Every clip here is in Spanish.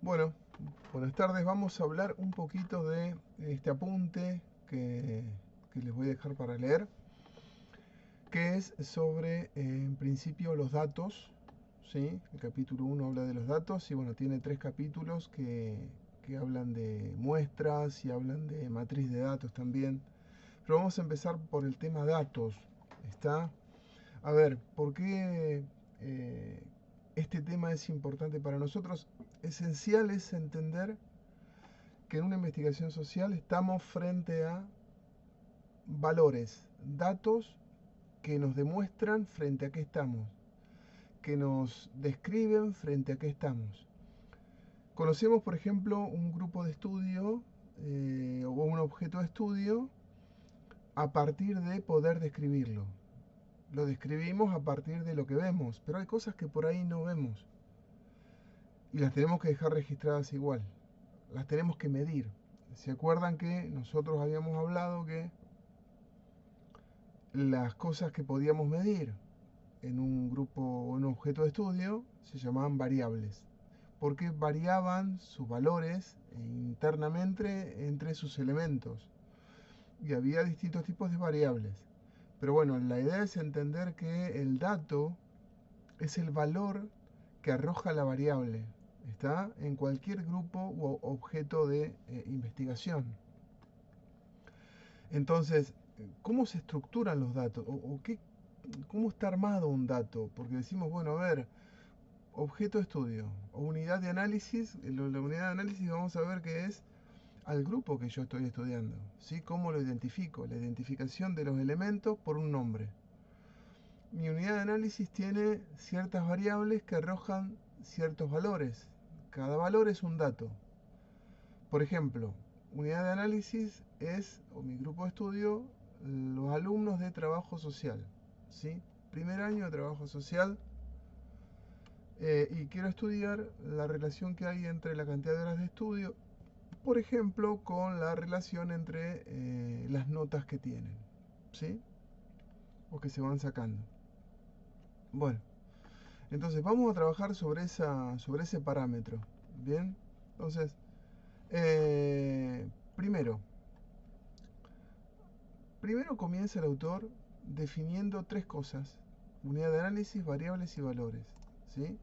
Bueno, buenas tardes. Vamos a hablar un poquito de este apunte que les voy a dejar para leer, que es sobre, en principio, los datos. ¿Sí? El capítulo uno habla de los datos y bueno, tiene tres capítulos que hablan de muestras y hablan de matriz de datos también. Pero vamos a empezar por el tema datos. ¿Está? A ver, ¿por qué este tema es importante para nosotros? Esencial es entender que en una investigación social estamos frente a valores, datos que nos demuestran frente a qué estamos, que nos describen frente a qué estamos. Conocemos, por ejemplo, un grupo de estudio o un objeto de estudio a partir de poder describirlo. Lo describimos a partir de lo que vemos, pero hay cosas que por ahí no vemos y las tenemos que dejar registradas igual. Las tenemos que medir. ¿Se acuerdan que nosotros habíamos hablado que las cosas que podíamos medir en un grupo o un objeto de estudio se llamaban variables, porque variaban sus valores internamente entre sus elementos y había distintos tipos de variables. Pero bueno, la idea es entender que el dato es el valor que arroja la variable, está en cualquier grupo u objeto de investigación. Entonces, ¿cómo se estructuran los datos? ¿O qué, cómo está armado un dato? Porque decimos, bueno, a ver, objeto de estudio o unidad de análisis. La unidad de análisis vamos a ver que es al grupo que yo estoy estudiando. ¿Sí? ¿Cómo lo identifico? La identificación de los elementos por un nombre. Mi unidad de análisis tiene ciertas variables que arrojan ciertos valores. Cada valor es un dato. Por ejemplo, unidad de análisis es, o mi grupo de estudio, los alumnos de trabajo social. ¿Sí? Primer año de trabajo social. Y quiero estudiar la relación que hay entre la cantidad de horas de estudio, por ejemplo, con la relación entre las notas que tienen. ¿Sí? O que se van sacando. Bueno, entonces vamos a trabajar sobre ese parámetro. Bien, entonces, primero, primero comienza el autor definiendo tres cosas: unidad de análisis, variables y valores. ¿Sí?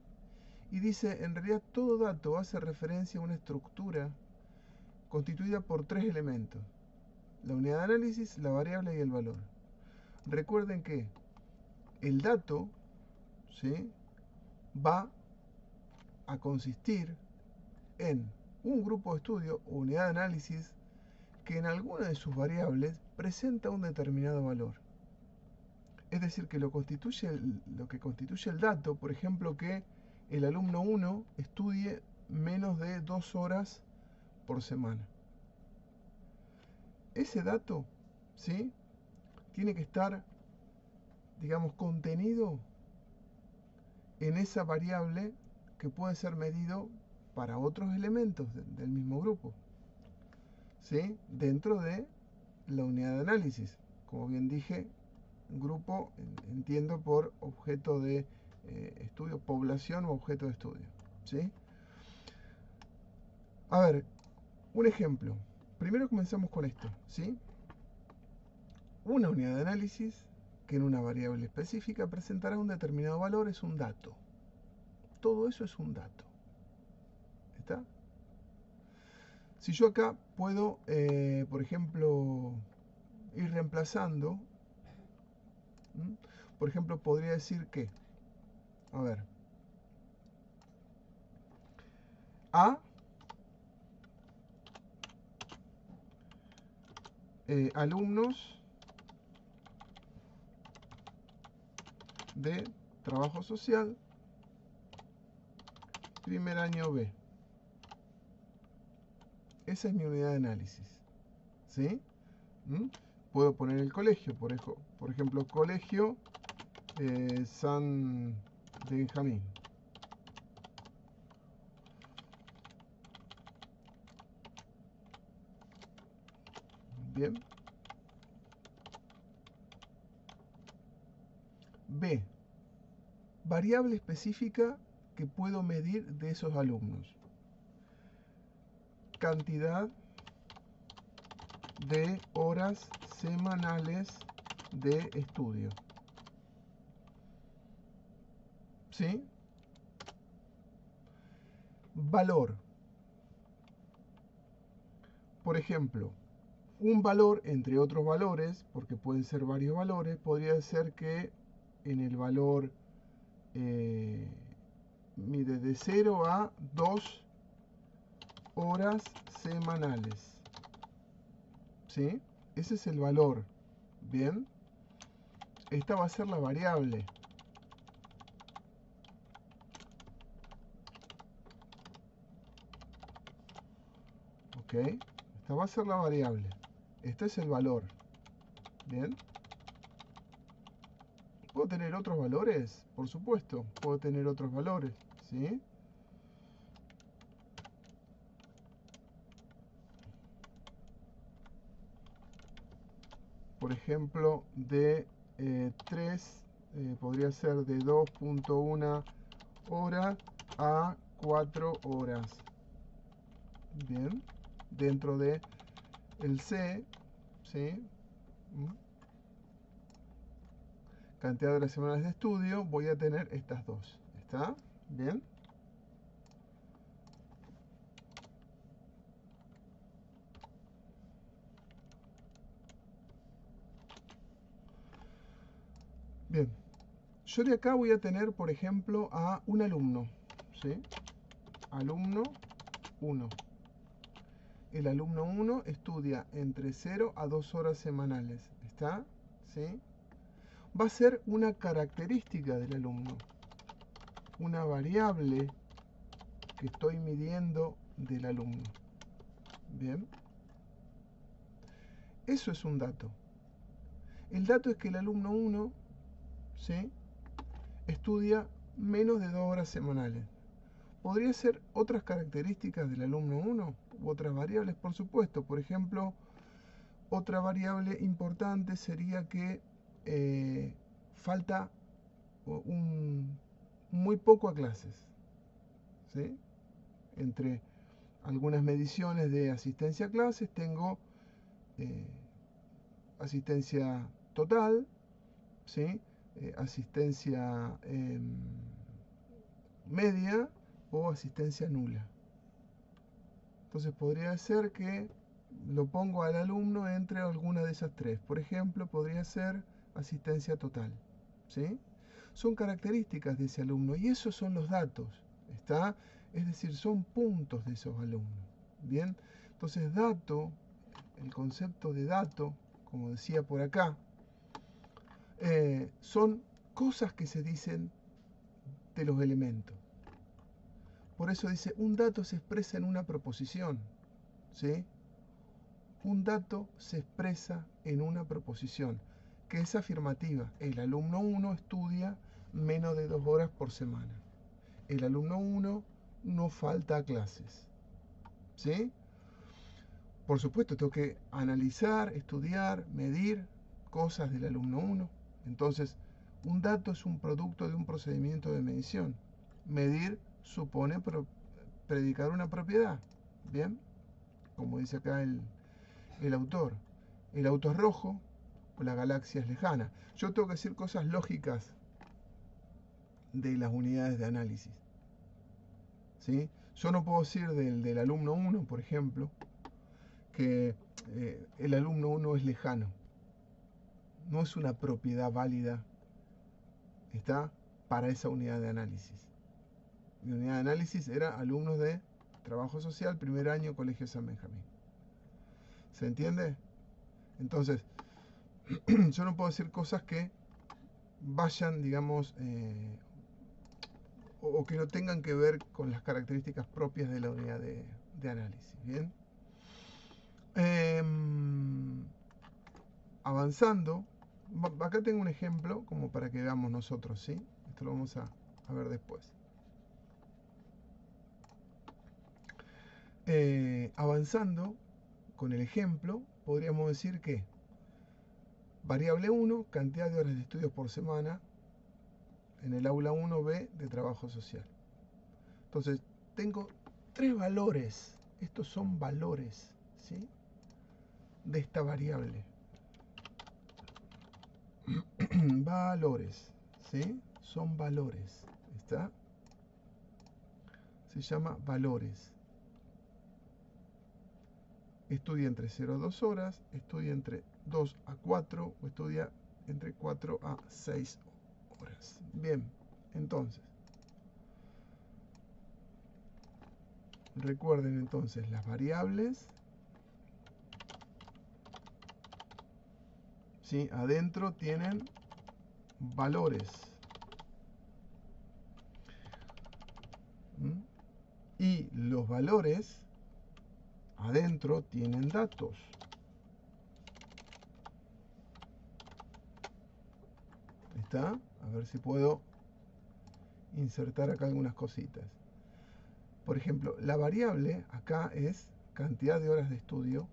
Y dice, en realidad todo dato hace referencia a una estructura constituida por tres elementos: la unidad de análisis, la variable y el valor. Recuerden que el dato, ¿sí?, va a consistir en un grupo de estudio o unidad de análisis que en alguna de sus variables presenta un determinado valor. Es decir, que lo que constituye el dato, por ejemplo, que el alumno 1 estudie menos de 2 horas por semana. Ese dato, ¿sí?, tiene que estar, digamos, contenido en esa variable que puede ser medido para otros elementos del mismo grupo, ¿sí?, dentro de la unidad de análisis. Como bien dije, grupo entiendo por objeto de estudio, población o objeto de estudio, ¿sí? A ver, un ejemplo. Primero comenzamos con esto, ¿sí? Una unidad de análisis que en una variable específica presentará un determinado valor es un dato. Todo eso es un dato. ¿Está? Si yo acá puedo, por ejemplo, ir reemplazando, ¿m? Por ejemplo, podría decir que, a ver, A, alumnos de trabajo social, primer año B. Esa es mi unidad de análisis, ¿sí? ¿Mm? Puedo poner el colegio, por ejemplo, colegio San Benjamín. Bien. B, variable específica que puedo medir de esos alumnos. cantidad de horas semanales de estudio. ¿Sí? Valor. Por ejemplo, un valor entre otros valores, porque pueden ser varios valores, podría ser que en el valor mide de 0 a 2 horas semanales. ¿Sí? Ese es el valor. Bien. Esta va a ser la variable. ¿Ok? Esta va a ser la variable. Este es el valor. Bien. ¿Puedo tener otros valores? Por supuesto, puedo tener otros valores. ¿Sí? Por ejemplo, de 3, podría ser de 2.1 hora a 4 horas. Bien. Dentro de el C, ¿sí? Cantidad de horas semanales de estudio, voy a tener estas dos. ¿Está? Bien. Bien. Yo de acá voy a tener, por ejemplo, a un alumno. ¿Sí? Alumno 1. El alumno 1 estudia entre 0 a 2 horas semanales. ¿Está? ¿Sí? Va a ser una característica del alumno. Una variable que estoy midiendo del alumno. Bien. Eso es un dato. El dato es que el alumno 1, ¿sí?, estudia menos de 2 horas semanales. ¿Podría ser otras características del alumno 1 u otras variables? Por supuesto. Por ejemplo, otra variable importante sería que falta muy poco a clases. ¿Sí? Entre algunas mediciones de asistencia a clases tengo asistencia total, ¿sí?, asistencia media o asistencia nula. Entonces podría ser que lo pongo al alumno entre alguna de esas tres. Por ejemplo, podría ser asistencia total. ¿Sí? Son características de ese alumno y esos son los datos. ¿Está? Es decir, son puntos de esos alumnos. Bien. Entonces, dato, el concepto de dato, como decía por acá, son cosas que se dicen de los elementos. Por eso dice, un dato se expresa en una proposición. ¿Sí? Un dato se expresa en una proposición, que es afirmativa. El alumno 1 estudia menos de 2 horas por semana. El alumno 1 no falta a clases. ¿Sí? Por supuesto, tengo que analizar, estudiar, medir cosas del alumno 1. Entonces, un dato es un producto de un procedimiento de medición. Medir supone predicar una propiedad. ¿Bien? Como dice acá el autor. El auto es rojo o la galaxia es lejana. Yo tengo que decir cosas lógicas de las unidades de análisis. ¿Sí? Yo no puedo decir del alumno 1, por ejemplo, que el alumno 1 es lejano. No es una propiedad válida, ¿está?, para esa unidad de análisis. Mi unidad de análisis era alumnos de trabajo social, primer año, Colegio San Benjamín. ¿Se entiende? Entonces, yo no puedo decir cosas que vayan, digamos, o que no tengan que ver con las características propias de la unidad de análisis. ¿Bien? Avanzando, acá tengo un ejemplo como para que veamos nosotros, ¿sí? Esto lo vamos a ver después. Avanzando con el ejemplo, podríamos decir que variable 1, cantidad de horas de estudios por semana en el aula 1B de trabajo social. Entonces, tengo tres valores estos son valores, ¿sí? De esta variable. Valores, ¿sí? Son valores. ¿Está? Se llama valores. Estudia entre 0 a 2 horas, estudia entre 2 a 4 o estudia entre 4 a 6 horas. Bien, entonces, recuerden entonces las variables, ¿sí? Adentro tienen valores. ¿Mm? Y los valores adentro tienen datos. ¿Está? A ver si puedo insertar acá algunas cositas. Por ejemplo, la variable acá es cantidad de horas de estudio.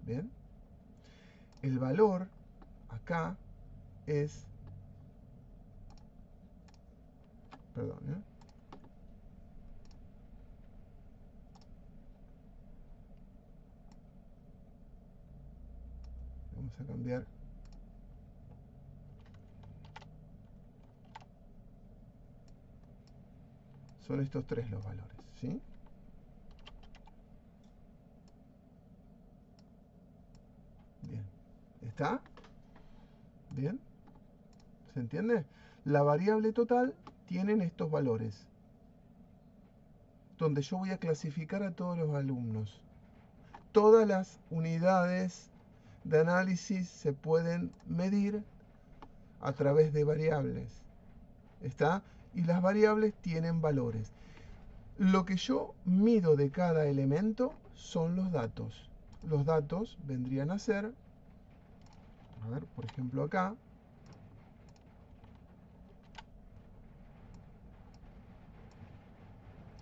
¿Bien? El valor acá es... Perdón, ¿eh? Vamos a cambiar. Son estos tres los valores, ¿sí? Bien. ¿Está? Bien. ¿Se entiende? La variable total tienen estos valores, donde yo voy a clasificar a todos los alumnos. Todas las unidades de análisis se pueden medir a través de variables. ¿Está? Y las variables tienen valores. Lo que yo mido de cada elemento son los datos. Los datos vendrían a ser, a ver, por ejemplo acá,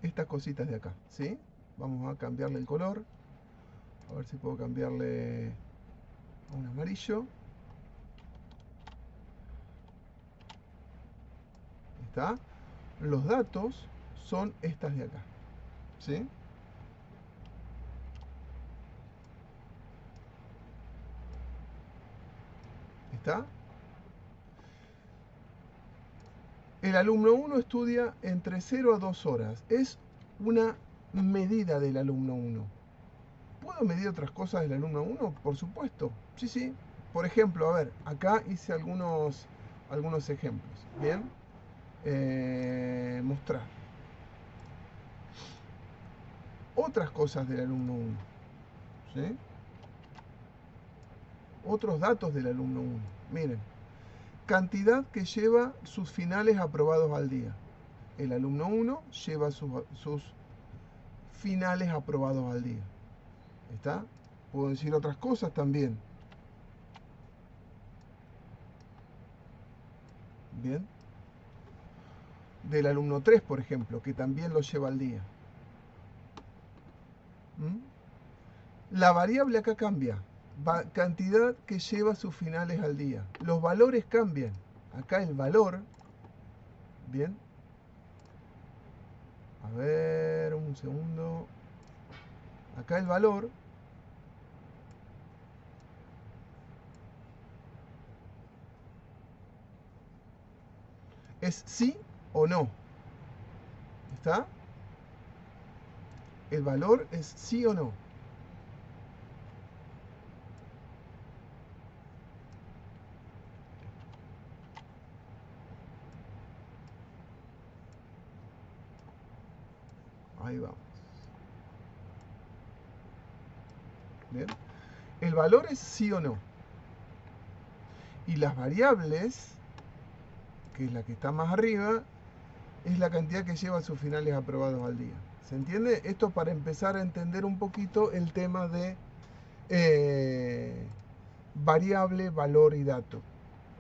estas cositas de acá, ¿sí? Vamos a cambiarle el color. A ver si puedo cambiarle a un amarillo. ¿Está? Los datos son estas de acá, ¿sí? ¿Está? El alumno 1 estudia entre 0 a 2 horas. Es una medida del alumno 1. ¿Puedo medir otras cosas del alumno 1? Por supuesto. Sí, sí. Por ejemplo, a ver, acá hice algunos ejemplos. Bien. Mostrar. Otras cosas del alumno 1. ¿Sí? Otros datos del alumno 1. Miren. Cantidad que lleva sus finales aprobados al día. El alumno 1 lleva sus finales aprobados al día. ¿Está? Puedo decir otras cosas también. Bien. Del alumno 3, por ejemplo, que también lo lleva al día. ¿Mm? La variable acá cambia. Cantidad que lleva sus finales al día. Los valores cambian. Acá el valor, bien. A ver, un segundo. Acá el valor es sí o no. ¿Está? El valor es sí o no. Ahí vamos. Bien. El valor es sí o no. Y las variables, que es la que está más arriba, es la cantidad que lleva sus finales aprobados al día. ¿Se entiende? Esto para empezar a entender un poquito el tema de variable, valor y dato.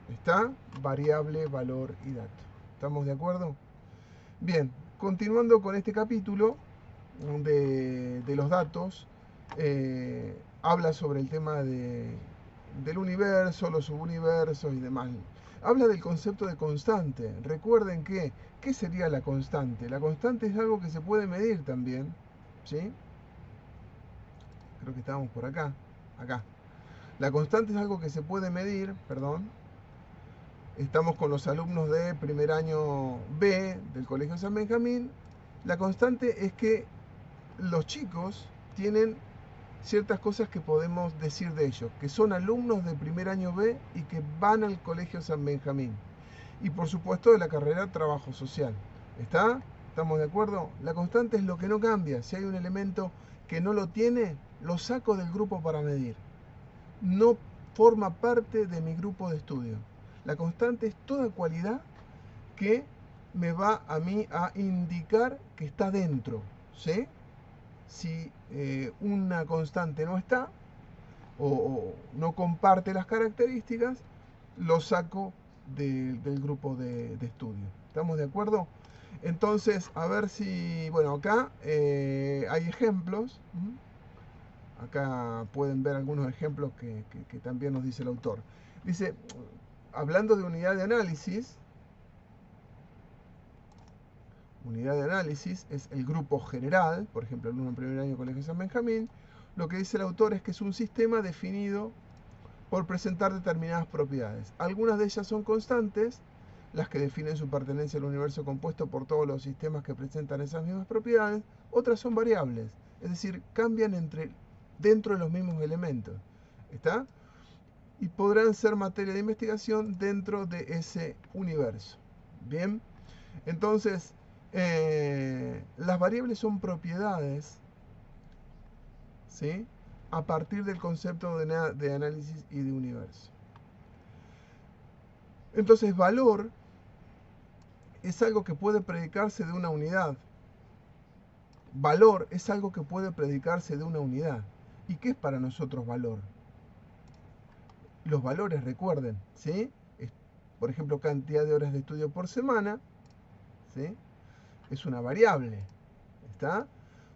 ¿Está? Variable, valor y dato. ¿Estamos de acuerdo? Bien, continuando con este capítulo de los datos, habla sobre el tema del universo, los subuniversos y demás. Habla del concepto de constante. Recuerden que, ¿qué sería la constante? La constante es algo que se puede medir también. ¿sí? Creo que estábamos por acá. Acá. La constante es algo que se puede medir, perdón. Estamos con los alumnos de primer año B del Colegio San Benjamín. La constante es que los chicos tienen ciertas cosas que podemos decir de ellos, que son alumnos de primer año B y que van al Colegio San Benjamín. Y por supuesto de la carrera Trabajo Social. ¿Está? ¿Estamos de acuerdo? La constante es lo que no cambia. Si hay un elemento que no lo tiene, lo saco del grupo para medir. No forma parte de mi grupo de estudio. La constante es toda cualidad que me va a mí a indicar que está dentro. ¿Sí? Si una constante no está o no comparte las características, lo saco del grupo de estudio. ¿Estamos de acuerdo? Entonces, a ver si, bueno, acá hay ejemplos. Acá pueden ver algunos ejemplos que también nos dice el autor. Dice, hablando de unidad de análisis es el grupo general, por ejemplo, alumno en primer año Colegio San Benjamín. Lo que dice el autor es que es un sistema definido por presentar determinadas propiedades. Algunas de ellas son constantes, las que definen su pertenencia al universo compuesto por todos los sistemas que presentan esas mismas propiedades. Otras son variables, es decir, cambian dentro de los mismos elementos. ¿Está? Y podrán ser materia de investigación dentro de ese universo. Bien, entonces las variables son propiedades, ¿sí?, a partir del concepto de análisis y de universo. Entonces, valor es algo que puede predicarse de una unidad. Valor es algo que puede predicarse de una unidad. ¿Y qué es para nosotros valor? Los valores, recuerden, ¿sí? Por ejemplo, cantidad de horas de estudio por semana, ¿sí?, es una variable. ¿Está?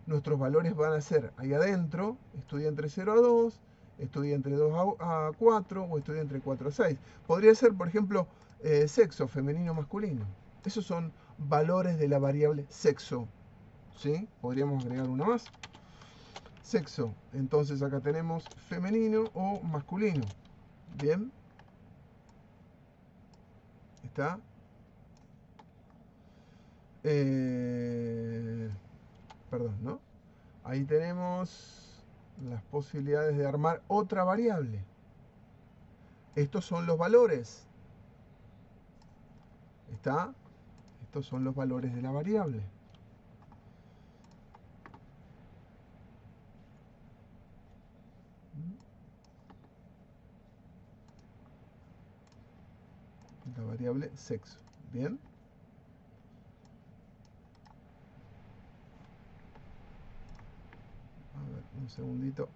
Nuestros valores van a ser ahí adentro, estudia entre 0 a 2, estudia entre 2 a 4 o estudia entre 4 a 6. Podría ser, por ejemplo, sexo, femenino, masculino. Esos son valores de la variable sexo. ¿Sí? Podríamos agregar una más. Sexo. Entonces acá tenemos femenino o masculino. Bien. ¿Está? Perdón, ¿no? Ahí tenemos las posibilidades de armar otra variable. Estos son los valores. ¿Está? Estos son los valores de la variable. La variable sexo. Bien. A ver, un segundito.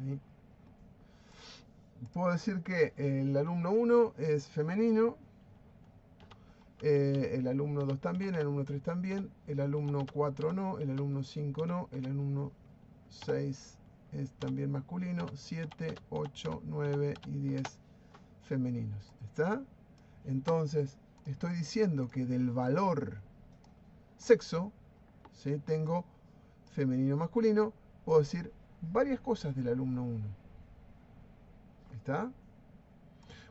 Ahí. Puedo decir que el alumno 1 es femenino, el alumno 2 también, el alumno 3 también, el alumno 4 no, el alumno 5 no, el alumno 6 es también masculino, 7, 8, 9 y 10 femeninos. ¿Está? Entonces, estoy diciendo que del valor sexo, ¿sí?, tengo femenino, masculino, puedo decir varias cosas del alumno 1. ¿Está?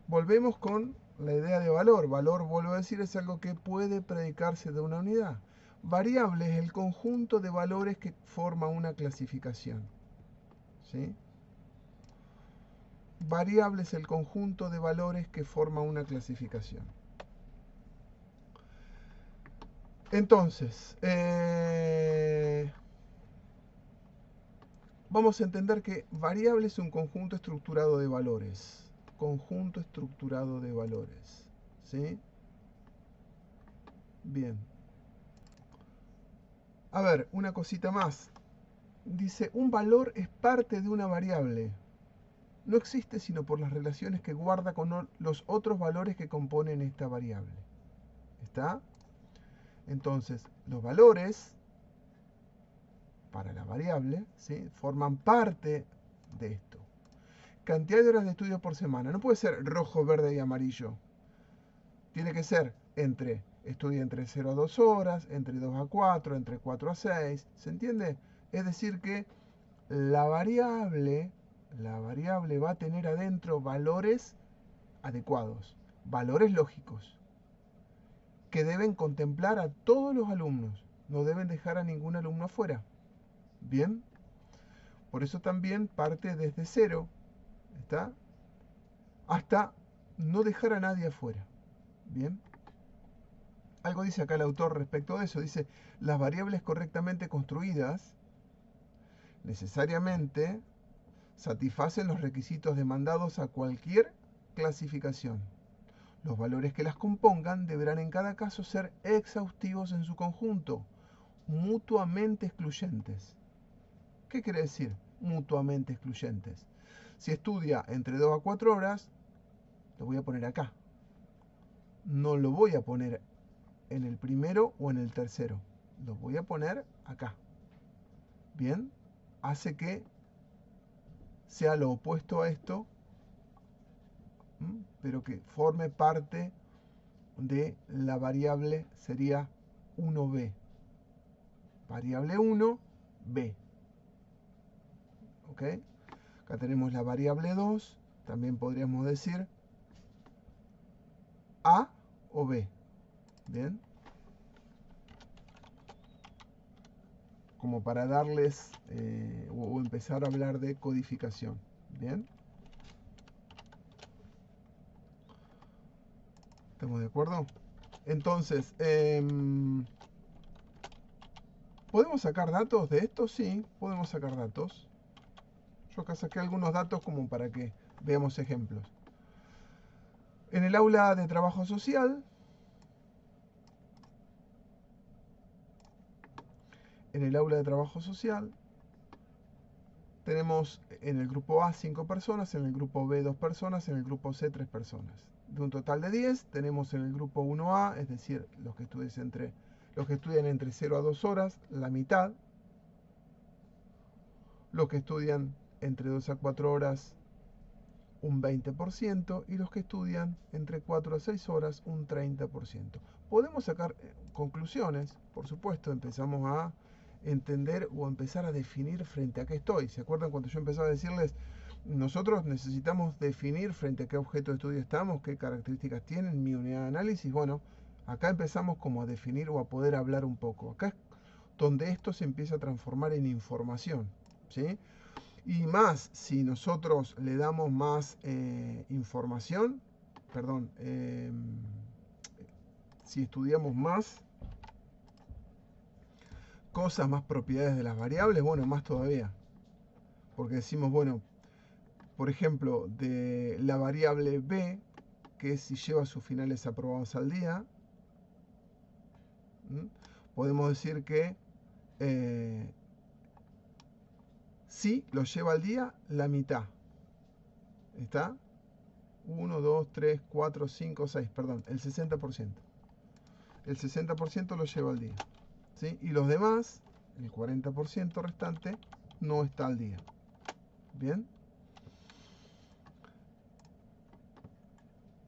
Volvemos con la idea de valor. Valor, vuelvo a decir, es algo que puede predicarse de una unidad. Variable es el conjunto de valores que forma una clasificación. ¿Sí? Variable es el conjunto de valores que forma una clasificación. Entonces, vamos a entender que variable es un conjunto estructurado de valores. Conjunto estructurado de valores. ¿Sí? Bien. A ver, una cosita más. Dice, un valor es parte de una variable. No existe sino por las relaciones que guarda con los otros valores que componen esta variable. ¿Está? Entonces, los valores para la variable, ¿sí?, forman parte de esto. Cantidad de horas de estudio por semana. No puede ser rojo, verde y amarillo. Tiene que ser estudia entre 0 a 2 horas, entre 2 a 4, entre 4 a 6. ¿Se entiende? Es decir que la variable va a tener adentro valores adecuados, valores lógicos, que deben contemplar a todos los alumnos, no deben dejar a ningún alumno afuera. Bien, por eso también parte desde cero, ¿está? Hasta no dejar a nadie afuera. Bien. Algo dice acá el autor respecto de eso. Dice, las variables correctamente construidas necesariamente satisfacen los requisitos demandados a cualquier clasificación. Los valores que las compongan deberán en cada caso ser exhaustivos en su conjunto, mutuamente excluyentes. ¿Qué quiere decir mutuamente excluyentes? Si estudia entre 2 a 4 horas, lo voy a poner acá. No lo voy a poner en el primero o en el tercero. Lo voy a poner acá. Bien, hace que sea lo opuesto a esto, pero que forme parte de la variable, sería 1b. Variable 1, b. ¿Ok? Acá tenemos la variable 2, también podríamos decir a o b. Bien. Como para darles o empezar a hablar de codificación. Bien. ¿Estamos de acuerdo? Entonces, ¿podemos sacar datos de esto? Sí, podemos sacar datos. Yo acá saqué algunos datos como para que veamos ejemplos. En el aula de trabajo social, tenemos en el grupo A 5 personas, en el grupo B 2 personas, en el grupo C 3 personas. De un total de 10, tenemos en el grupo 1A, es decir, los que estudian entre 0 a 2 horas, la mitad. Los que estudian entre 2 a 4 horas, un 20%, y los que estudian entre 4 a 6 horas, un 30%. Podemos sacar conclusiones, por supuesto, empezamos a entender o empezar a definir frente a qué estoy. ¿Se acuerdan cuando yo empezaba a decirles, nosotros necesitamos definir frente a qué objeto de estudio estamos, qué características tienen mi unidad de análisis? Bueno, acá empezamos como a definir o a poder hablar un poco. Acá es donde esto se empieza a transformar en información, ¿sí? Y más, si nosotros le damos más información, perdón, si estudiamos más cosas, más propiedades de las variables, bueno, más todavía. Porque decimos, bueno, por ejemplo, de la variable b, que es si lleva sus finales aprobados al día, podemos decir que si lo lleva al día, la mitad. ¿Está? 1, 2, 3, 4, 5, 6, perdón, el 60%. El 60% lo lleva al día, ¿sí? Y los demás, el 40% restante, no está al día. ¿Bien?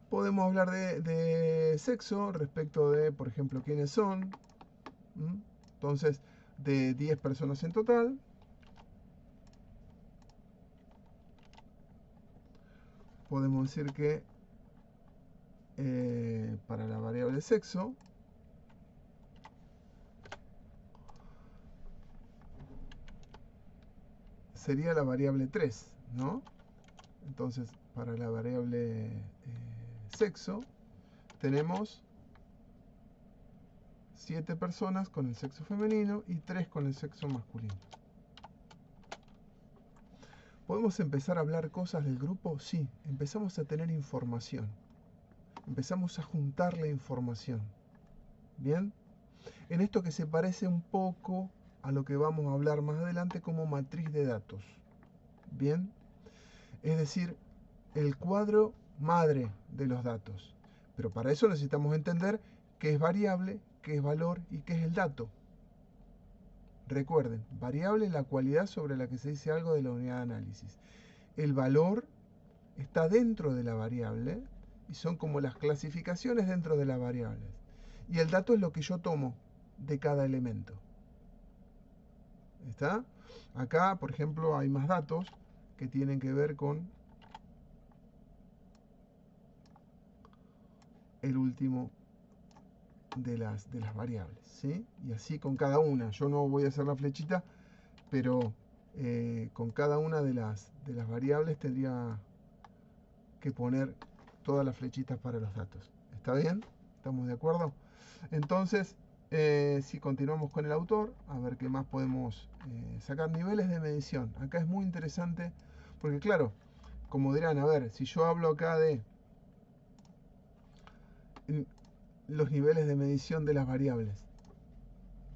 Podemos hablar de sexo respecto de, por ejemplo, quiénes son. Entonces, de 10 personas en total, podemos decir que para la variable sexo, sería la variable 3, ¿no? Entonces, para la variable sexo, tenemos 7 personas con el sexo femenino y 3 con el sexo masculino. ¿Podemos empezar a hablar cosas del grupo? Sí, empezamos a tener información. Empezamos a juntar la información. ¿Bien? En esto que se parece un poco a lo que vamos a hablar más adelante como matriz de datos. ¿Bien? Es decir, el cuadro madre de los datos. Pero para eso necesitamos entender qué es variable, qué es valor y qué es el dato. Recuerden, variable es la cualidad sobre la que se dice algo de la unidad de análisis. El valor está dentro de la variable y son como las clasificaciones dentro de las variables. Y el dato es lo que yo tomo de cada elemento. ¿Está? Acá, por ejemplo, hay más datos que tienen que ver con el último de las variables, ¿sí? Y así con cada una. Yo no voy a hacer la flechita, pero con cada una de las variables tendría que poner todas las flechitas para los datos. ¿Está bien? ¿Estamos de acuerdo? Entonces, si continuamos con el autor, a ver qué más podemos sacar. Niveles de medición. Acá es muy interesante, porque claro, como dirán, a ver, si yo hablo acá de los niveles de medición de las variables.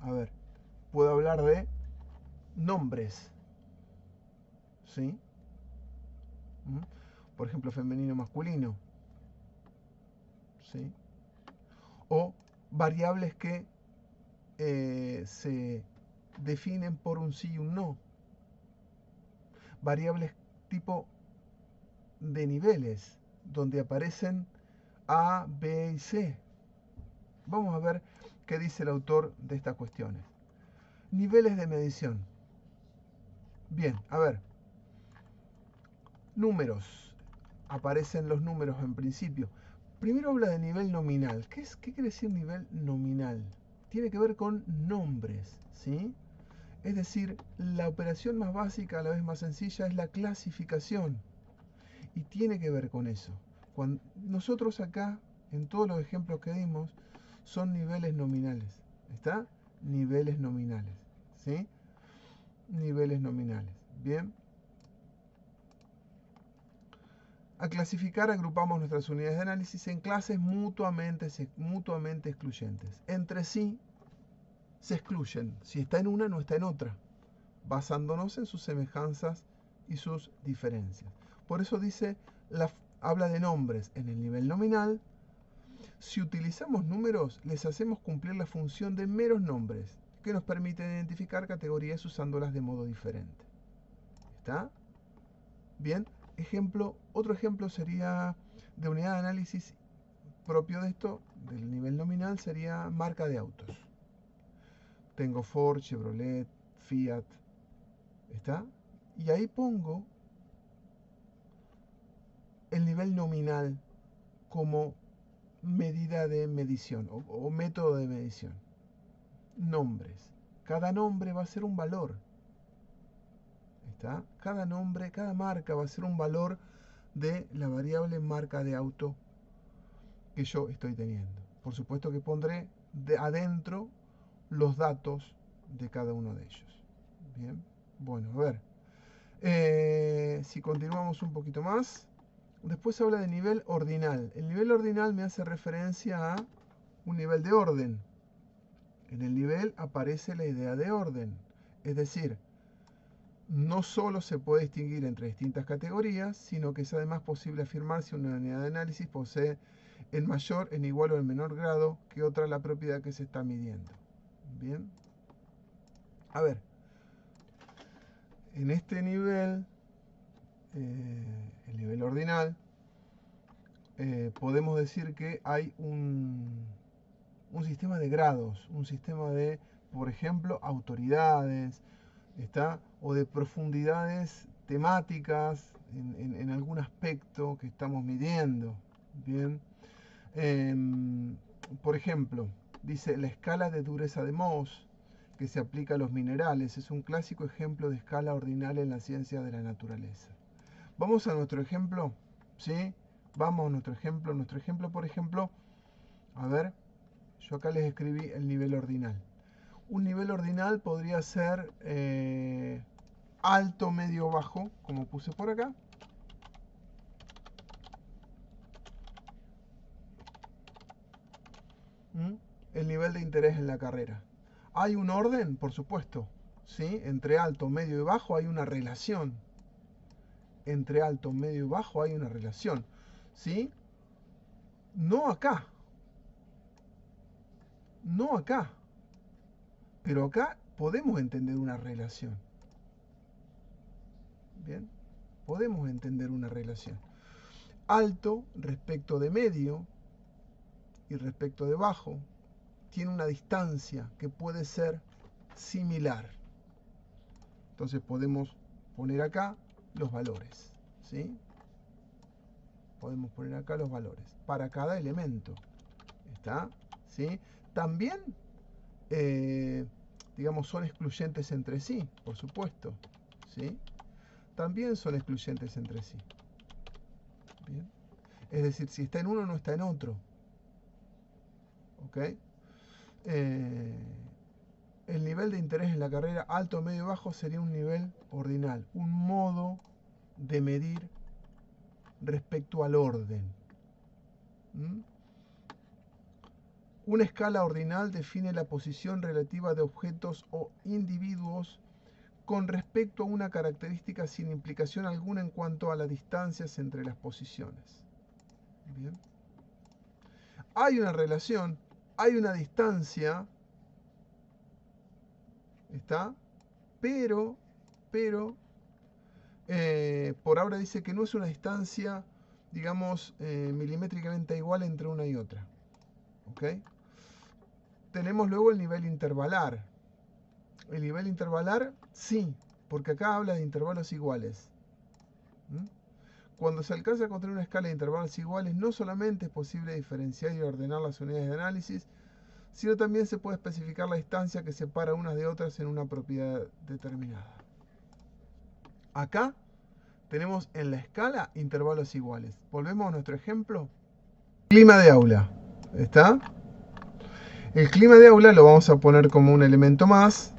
A ver, puedo hablar de nombres, ¿sí? ¿Mm? Por ejemplo, femenino, masculino, ¿sí? O variables que se definen por un sí y un no. Variables tipo de niveles, donde aparecen A, B y C. Vamos a ver qué dice el autor de estas cuestiones. Niveles de medición. Bien, a ver. Números. Aparecen los números en principio. Primero habla de nivel nominal. ¿Qué quiere decir nivel nominal? Tiene que ver con nombres, ¿sí? Es decir, la operación más básica, a la vez más sencilla, es la clasificación. Y tiene que ver con eso. Cuando nosotros acá, en todos los ejemplos que dimos, son niveles nominales. ¿Está? Niveles nominales. ¿Sí? Niveles nominales. Bien. A clasificar agrupamos nuestras unidades de análisis en clases mutuamente excluyentes. Entre sí se excluyen. Si está en una, no está en otra, basándonos en sus semejanzas y sus diferencias. Por eso dice, habla de nombres en el nivel nominal. Si utilizamos números, les hacemos cumplir la función de meros nombres, que nos permiten identificar categorías usándolas de modo diferente. ¿Está? Bien. Otro ejemplo sería de unidad de análisis propio de esto, del nivel nominal, sería marca de autos. Tengo Ford, Chevrolet, Fiat, ¿está? Y ahí pongo el nivel nominal como medida de medición o método de medición. Nombres. Cada nombre va a ser un valor. ¿Está? Cada nombre, cada marca va a ser un valor de la variable marca de auto que yo estoy teniendo. Por supuesto que pondré adentro los datos de cada uno de ellos. Bien, bueno, a ver. Si continuamos un poquito más, después habla de nivel ordinal. El nivel ordinal me hace referencia a un nivel de orden. En el nivel aparece la idea de orden. Es decir, no solo se puede distinguir entre distintas categorías, sino que es además posible afirmar si una unidad de análisis posee en mayor, en igual o en menor grado que otra la propiedad que se está midiendo. Bien. A ver. En este nivel, el nivel ordinal, podemos decir que hay un sistema de grados, un sistema de, por ejemplo, autoridades, ¿está? O de profundidades temáticas en algún aspecto que estamos midiendo. Bien. Por ejemplo, dice la escala de dureza de Mohs, que se aplica a los minerales, es un clásico ejemplo de escala ordinal en la ciencia de la naturaleza. Vamos a nuestro ejemplo, ¿sí? Vamos a nuestro ejemplo. Nuestro ejemplo, por ejemplo, a ver, yo acá les escribí el nivel ordinal. Un nivel ordinal podría ser alto, medio, bajo, como puse por acá. El nivel de interés en la carrera. ¿Hay un orden? Por supuesto. ¿Sí? Entre alto, medio y bajo hay una relación. Entre alto, medio y bajo hay una relación. ¿Sí? No acá. No acá. Pero acá podemos entender una relación. ¿Bien? Podemos entender una relación. Alto respecto de medio y respecto de bajo tiene una distancia que puede ser similar. Entonces podemos poner acá los valores, ¿sí? Podemos poner acá los valores para cada elemento. ¿Está? ¿Sí? También, digamos, son excluyentes entre sí, por supuesto. ¿Sí? También son excluyentes entre sí. Bien. Es decir, si está en uno, no está en otro. ¿Ok? El nivel de interés en la carrera alto, medio, bajo sería un nivel ordinal, un modo de medir respecto al orden. ¿Mm? Una escala ordinal define la posición relativa de objetos o individuos con respecto a una característica sin implicación alguna en cuanto a las distancias entre las posiciones. Bien. Hay una relación, hay una distancia, ¿está? Pero por ahora dice que no es una distancia, digamos, milimétricamente igual entre una y otra. ¿Ok? Tenemos luego el nivel intervalar. El nivel intervalar, sí, porque acá habla de intervalos iguales. ¿Mm? Cuando se alcanza a construir una escala de intervalos iguales, no solamente es posible diferenciar y ordenar las unidades de análisis, sino también se puede especificar la distancia que separa unas de otras en una propiedad determinada. Acá tenemos en la escala intervalos iguales. Volvemos a nuestro ejemplo. Clima de aula. ¿Está? El clima de aula lo vamos a poner como un elemento más.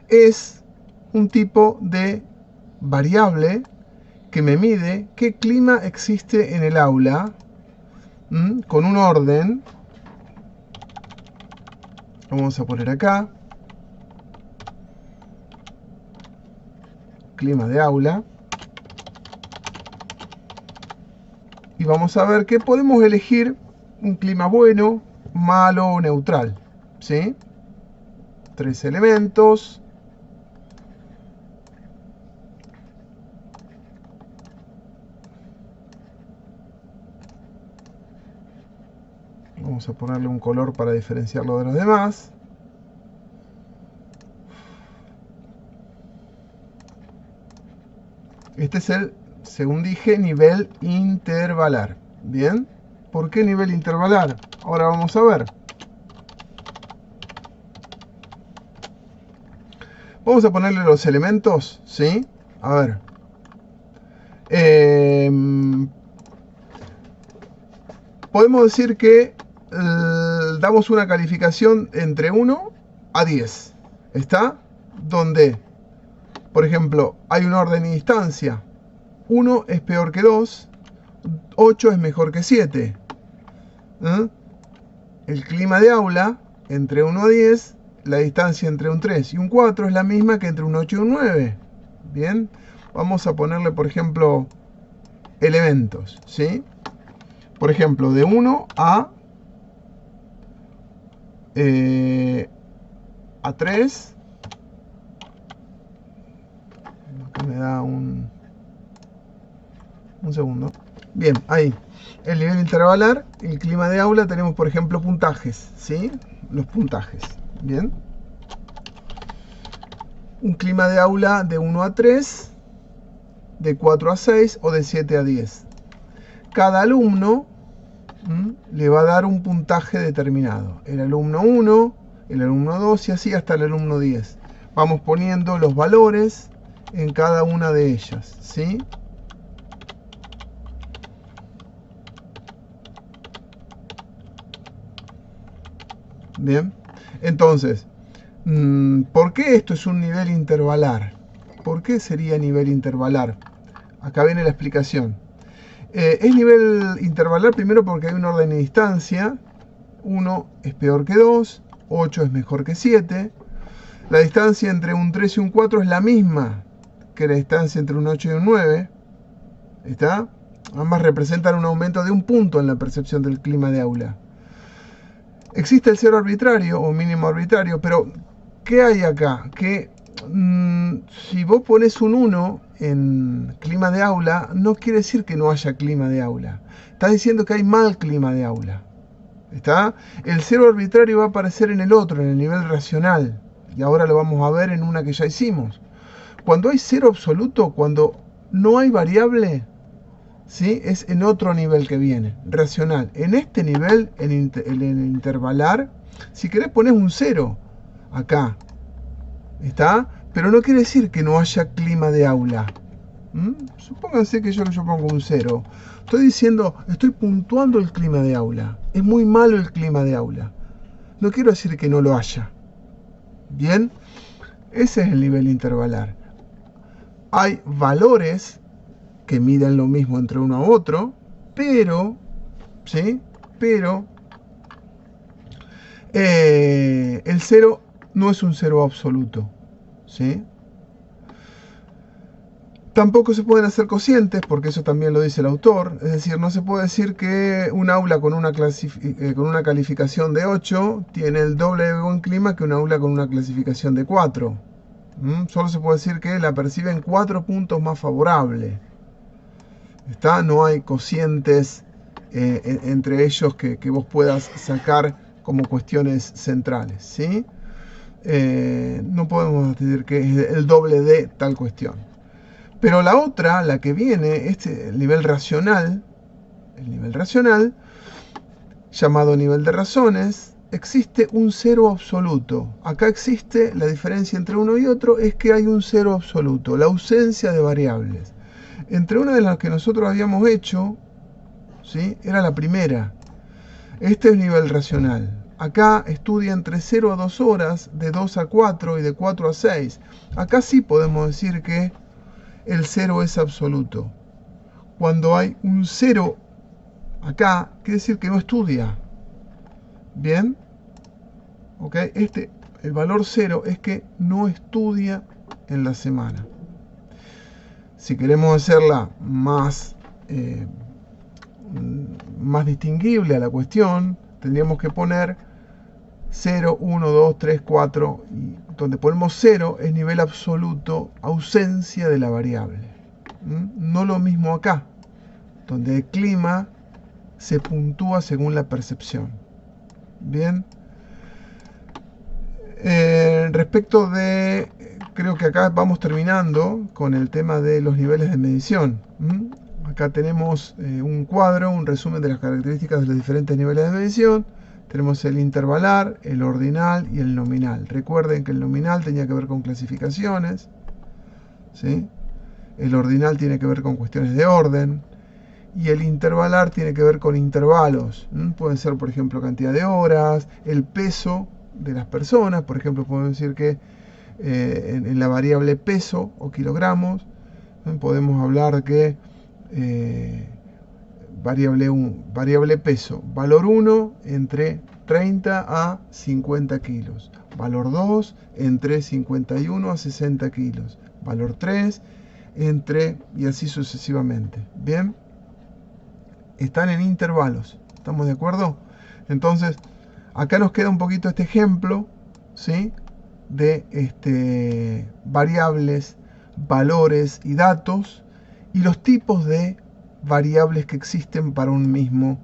Es un tipo de variable que me mide qué clima existe en el aula, con un orden. Lo vamos a poner acá. Clima de aula. Y vamos a ver que podemos elegir un clima bueno, malo o neutral. ¿Sí? 3 elementos. Vamos a ponerle un color para diferenciarlo de los demás. Este es el, según dije, nivel intervalar. Bien. ¿Por qué nivel intervalar? Ahora vamos a ver. Vamos a ponerle los elementos, ¿sí? A ver. Podemos decir que damos una calificación entre 1 a 10. ¿Está? Donde, por ejemplo, hay un orden y distancia. 1 es peor que 2. 8 es mejor que 7. El clima de aula, entre 1 a 10, la distancia entre un 3 y un 4 es la misma que entre un 8 y un 9. Bien, vamos a ponerle, por ejemplo, elementos, ¿sí? Por ejemplo, de 1 a 3. Me da un segundo. Bien, ahí. El nivel intervalar, el clima de aula, tenemos por ejemplo puntajes, ¿sí? Los puntajes, ¿bien? Un clima de aula de 1 a 3, de 4 a 6 o de 7 a 10. Cada alumno le va a dar un puntaje determinado. El alumno 1, el alumno 2 y así hasta el alumno 10. Vamos poniendo los valores en cada una de ellas, ¿sí? Bien, entonces, ¿por qué esto es un nivel intervalar? ¿Por qué sería nivel intervalar? Acá viene la explicación. Es nivel intervalar primero porque hay un orden y distancia. 1 es peor que 2, 8 es mejor que 7. La distancia entre un 3 y un 4 es la misma que la distancia entre un 8 y un 9. ¿Está? Ambas representan un aumento de un punto en la percepción del clima de aula. Existe el cero arbitrario o mínimo arbitrario, pero ¿qué hay acá? Que si vos pones un 1 en clima de aula, no quiere decir que no haya clima de aula. Está diciendo que hay mal clima de aula. ¿Está? El cero arbitrario va a aparecer en el otro, en el nivel racional. Y ahora lo vamos a ver en una que ya hicimos. Cuando hay cero absoluto, cuando no hay variable, ¿sí? Es en otro nivel que viene, racional. En este nivel, en el intervalar, si querés pones un cero acá, ¿está? Pero no quiere decir que no haya clima de aula. Supónganse que yo pongo un cero. Estoy diciendo, estoy puntuando el clima de aula. Es muy malo el clima de aula. No quiero decir que no lo haya. Bien, ese es el nivel intervalar. Hay valores que miden lo mismo entre uno a otro, pero, ¿sí? Pero el cero no es un cero absoluto, ¿sí? Tampoco se pueden hacer cocientes, porque eso también lo dice el autor. Es decir, no se puede decir que un aula con una calificación de 8 tiene el doble de buen clima que un aula con una clasificación de 4. Solo se puede decir que la perciben 4 puntos más favorable. No hay cocientes entre ellos que vos puedas sacar como cuestiones centrales, ¿sí? No podemos decir que es el doble de tal cuestión. Pero la otra, la que viene, el nivel racional, llamado nivel de razones, existe un cero absoluto. Acá existe la diferencia entre uno y otro, es que hay un cero absoluto, la ausencia de variables. Entre una de las que nosotros habíamos hecho, ¿sí? Era la primera. Este es nivel racional. Acá estudia entre 0 a 2 horas, de 2 a 4 y de 4 a 6. Acá sí podemos decir que el cero es absoluto. Cuando hay un cero acá, quiere decir que no estudia. ¿Bien? ¿Ok? El valor cero es que no estudia en la semana. Si queremos hacerla más distinguible a la cuestión, tendríamos que poner 0, 1, 2, 3, 4. Y donde ponemos 0 es nivel absoluto, ausencia de la variable. No lo mismo acá, donde el clima se puntúa según la percepción. Bien. Respecto de, creo que acá vamos terminando con el tema de los niveles de medición. Acá tenemos un cuadro, un resumen de las características de los diferentes niveles de medición. Tenemos el intervalar, el ordinal y el nominal. Recuerden que el nominal tenía que ver con clasificaciones, ¿sí? El ordinal tiene que ver con cuestiones de orden. Y el intervalar tiene que ver con intervalos. Pueden ser, por ejemplo, cantidad de horas, el peso de las personas. Por ejemplo, podemos decir que en la variable peso o kilogramos, podemos hablar que variable peso, valor 1 entre 30 a 50 kilos, valor 2 entre 51 a 60 kilos, valor 3 entre, y así sucesivamente. Bien, están en intervalos, ¿estamos de acuerdo? Entonces, acá nos queda un poquito este ejemplo, ¿sí? De variables, valores y datos, y los tipos de variables que existen para un mismo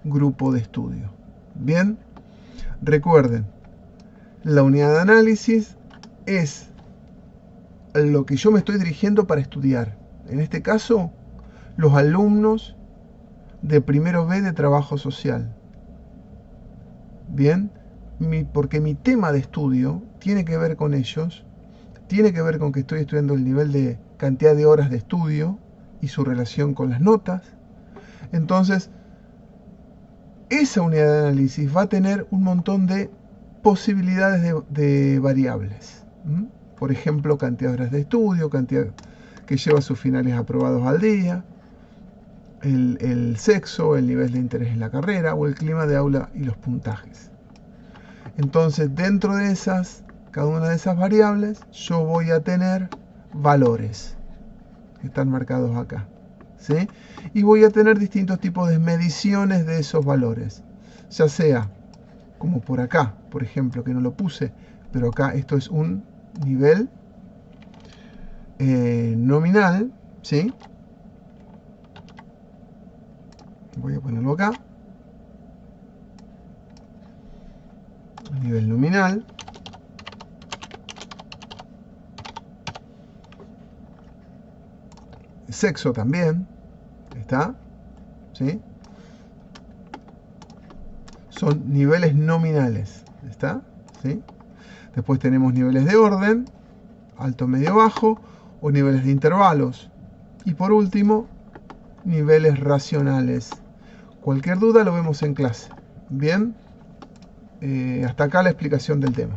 grupo de estudio. Bien, recuerden, la unidad de análisis es lo que yo me estoy dirigiendo para estudiar. En este caso, los alumnos de primero B de trabajo social. Bien, porque mi tema de estudio tiene que ver con ellos, tiene que ver con que estoy estudiando el nivel de cantidad de horas de estudio y su relación con las notas. Entonces, esa unidad de análisis va a tener un montón de posibilidades de variables. Por ejemplo, cantidad de horas de estudio, cantidad que lleva sus finales aprobados al día, el sexo, el nivel de interés en la carrera o el clima de aula y los puntajes. Entonces, dentro de cada una de esas variables, yo voy a tener valores que están marcados acá, ¿sí? Y voy a tener distintos tipos de mediciones de esos valores, ya sea como por acá, por ejemplo, que no lo puse, pero acá esto es un nivel nominal, ¿sí? Voy a ponerlo acá, nivel nominal. sexo también, ¿está? ¿Sí? Son niveles nominales, ¿está? ¿Sí? Después tenemos niveles de orden, alto, medio, bajo, o niveles de intervalos. Y por último, niveles racionales. Cualquier duda lo vemos en clase. Bien, hasta acá la explicación del tema.